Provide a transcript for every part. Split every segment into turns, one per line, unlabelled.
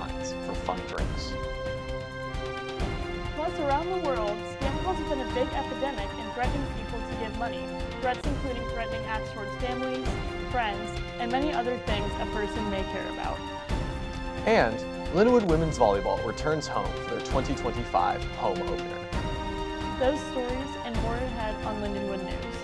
lines for fun drinks.
Plus, around the world, scam calls have been a big epidemic in threatening people to give money. Threats including threatening acts towards families, friends, and many other things a person may care about.
And Lindenwood Women's Volleyball returns home for their 2025 home opener.
Those stories and more ahead on Lindenwood News.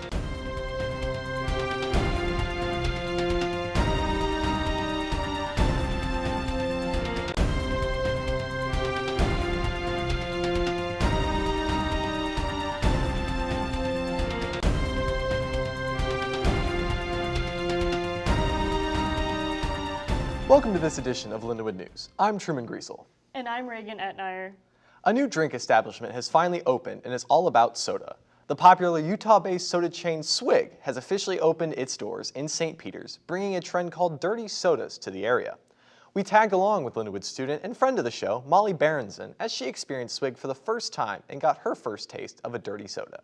Welcome to this edition of Lindenwood News. I'm Truman Griesel.
And I'm Reagan Etnier.
A new drink establishment has finally opened and is all about soda. The popular Utah-based soda chain Swig has officially opened its doors in St. Peters, bringing a trend called dirty sodas to the area. We tagged along with Lindenwood student and friend of the show, Molly Berenson, as she experienced Swig for the first time and got her first taste of a dirty soda.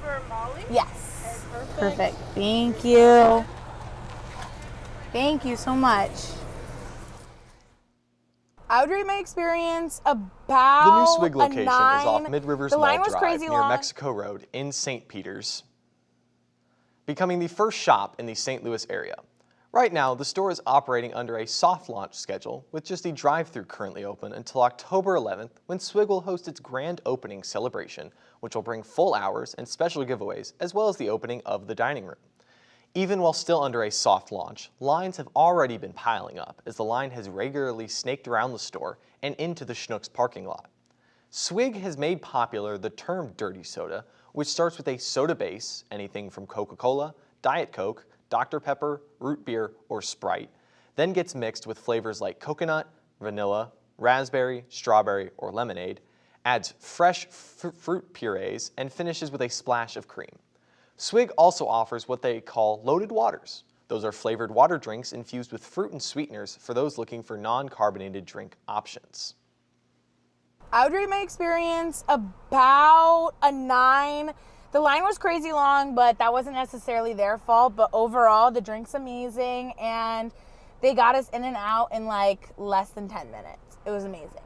For Molly?
Yes.
Okay,
Perfect. Thank you. Thank you so much. I would rate my experience about
The new Swig location
a
is
9.
off Mid-Rivers
The
Mall
line was
Drive
crazy
near
long.
Mexico Road in St. Peters, becoming the first shop in the St. Louis area. Right now, the store is operating under a soft launch schedule with just the drive-thru currently open until October 11th, when Swig will host its grand opening celebration, which will bring full hours and special giveaways, as well as the opening of the dining room. Even while still under a soft launch, lines have already been piling up as the line has regularly snaked around the store and into the Schnucks parking lot. Swig has made popular the term dirty soda, which starts with a soda base, anything from Coca-Cola, Diet Coke, Dr. Pepper, root beer, or Sprite, then gets mixed with flavors like coconut, vanilla, raspberry, strawberry, or lemonade, adds fresh fruit purees, and finishes with a splash of cream. Swig also offers what they call loaded waters. Those are flavored water drinks infused with fruit and sweeteners for those looking for non-carbonated drink options.
I would rate my experience about a 9. The line was crazy long, but that wasn't necessarily their fault. But overall, the drink's amazing, and they got us in and out in like less than 10 minutes. It was amazing.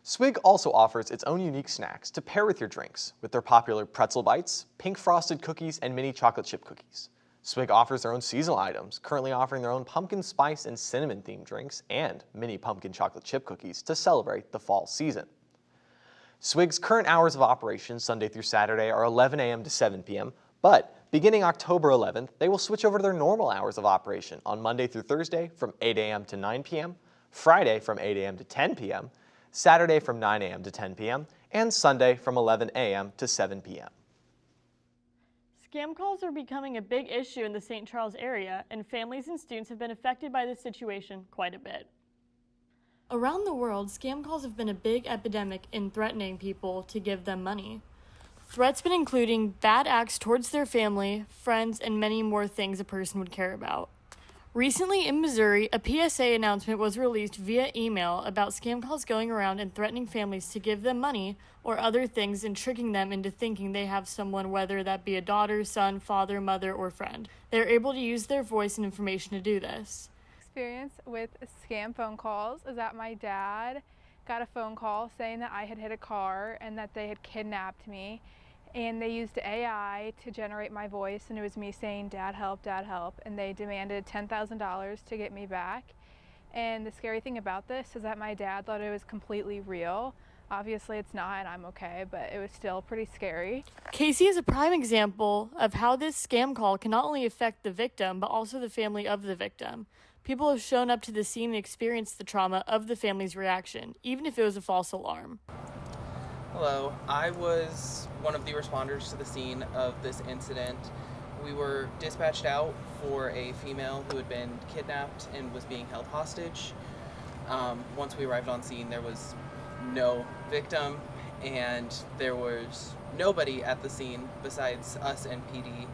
Swig also offers its own unique snacks to pair with your drinks, with their popular pretzel bites, pink frosted cookies, and mini chocolate chip cookies. Swig offers their own seasonal items, currently offering their own pumpkin spice and cinnamon themed drinks and mini pumpkin chocolate chip cookies to celebrate the fall season. Swig's current hours of operation Sunday through Saturday are 11 a.m. to 7 p.m., but beginning October 11th, they will switch over to their normal hours of operation on Monday through Thursday from 8 a.m. to 9 p.m., Friday from 8 a.m. to 10 p.m., Saturday from 9 a.m. to 10 p.m., and Sunday from 11 a.m. to 7 p.m.
Scam calls are becoming a big issue in the St. Charles area, and families and students have been affected by this situation quite a bit. Around the world, scam calls have been a big epidemic in threatening people to give them money. Threats been including bad acts towards their family, friends, and many more things a person would care about. Recently in Missouri, a PSA announcement was released via email about scam calls going around and threatening families to give them money or other things and tricking them into thinking they have someone, whether that be a daughter, son, father, mother, or friend. They're able to use their voice and information to do this.
Experience with scam phone calls is that my dad got a phone call saying that I had hit a car and that they had kidnapped me. And they used AI to generate my voice, and it was me saying, "Dad, help, and they demanded $10,000 to get me back. And the scary thing about this is that my dad thought it was completely real. Obviously it's not, and I'm okay, but it was still pretty scary.
Casey is a prime example of how this scam call can not only affect the victim, but also the family of the victim. People have shown up to the scene and experienced the trauma of the family's reaction, even if it was a false alarm.
Hello, I was one of the responders to the scene of this incident. We were dispatched out for a female who had been kidnapped and was being held hostage. Once we arrived on scene, there was no victim and there was nobody at the scene besides us and PD.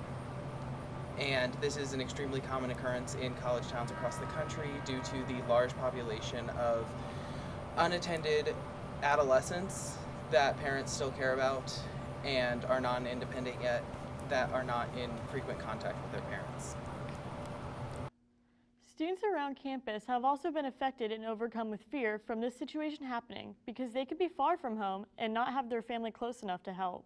And this is an extremely common occurrence in college towns across the country due to the large population of unattended adolescents that parents still care about and are non-independent yet, that are not in frequent contact with their parents.
students around campus have also been affected and overcome with fear from this situation happening because they could be far from home and not have their family close enough to help.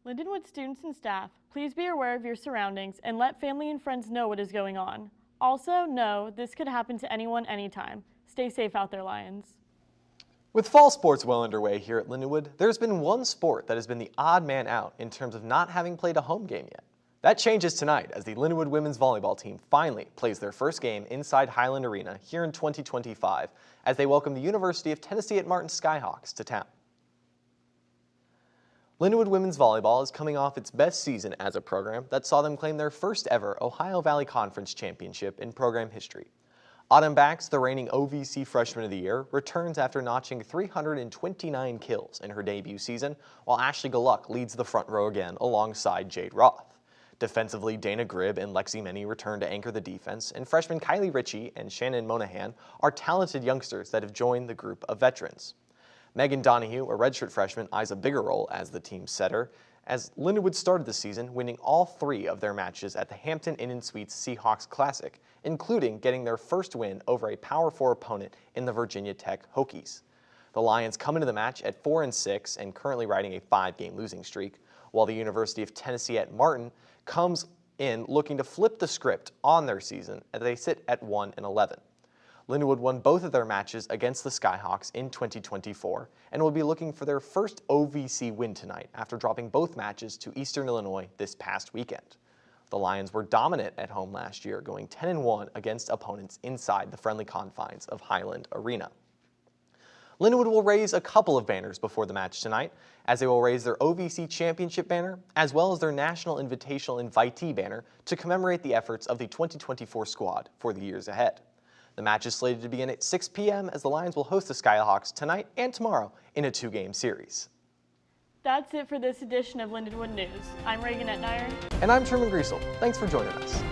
Lindenwood students and staff, please be aware of your surroundings and let family and friends know what is going on. Also, know this could happen to anyone anytime. Stay safe out there, Lions.
With fall sports well underway here at Lindenwood, there's been one sport that has been the odd man out in terms of not having played a home game yet. That changes tonight as the Lindenwood women's volleyball team finally plays their first game inside Highland Arena here in 2025 as they welcome the University of Tennessee at Martin Skyhawks to town. Lindenwood women's volleyball is coming off its best season as a program that saw them claim their first ever Ohio Valley Conference championship in program history. Autumn Bax, the reigning OVC Freshman of the Year, returns after notching 329 kills in her debut season, while Ashley Gluck leads the front row again alongside Jade Roth. Defensively, Dana Gribb and Lexi Meny return to anchor the defense, and freshmen Kylie Ritchie and Shannon Monahan are talented youngsters that have joined the group of veterans. Megan Donahue, a redshirt freshman, eyes a bigger role as the team's setter, as Lindenwood started the season winning all 3 of their matches at the Hampton Inn & Suites Seahawks Classic, including getting their first win over a Power 4 opponent in the Virginia Tech Hokies. The Lions come into the match at 4-6 and currently riding a 5-game losing streak, while the University of Tennessee at Martin comes in looking to flip the script on their season as they sit at 1-11. Lindenwood won both of their matches against the Skyhawks in 2024 and will be looking for their first OVC win tonight after dropping both matches to Eastern Illinois this past weekend. The Lions were dominant at home last year, going 10-1 against opponents inside the friendly confines of Highland Arena. Lindenwood will raise a couple of banners before the match tonight, as they will raise their OVC championship banner as well as their National Invitational Invitee banner to commemorate the efforts of the 2024 squad for the years ahead. The match is slated to begin at 6 p.m. as the Lions will host the Skyhawks tonight and tomorrow in a 2-game series.
That's it for this edition of Lindenwood News. I'm Reagan Etnier.
And I'm Truman Griesel. Thanks for joining us.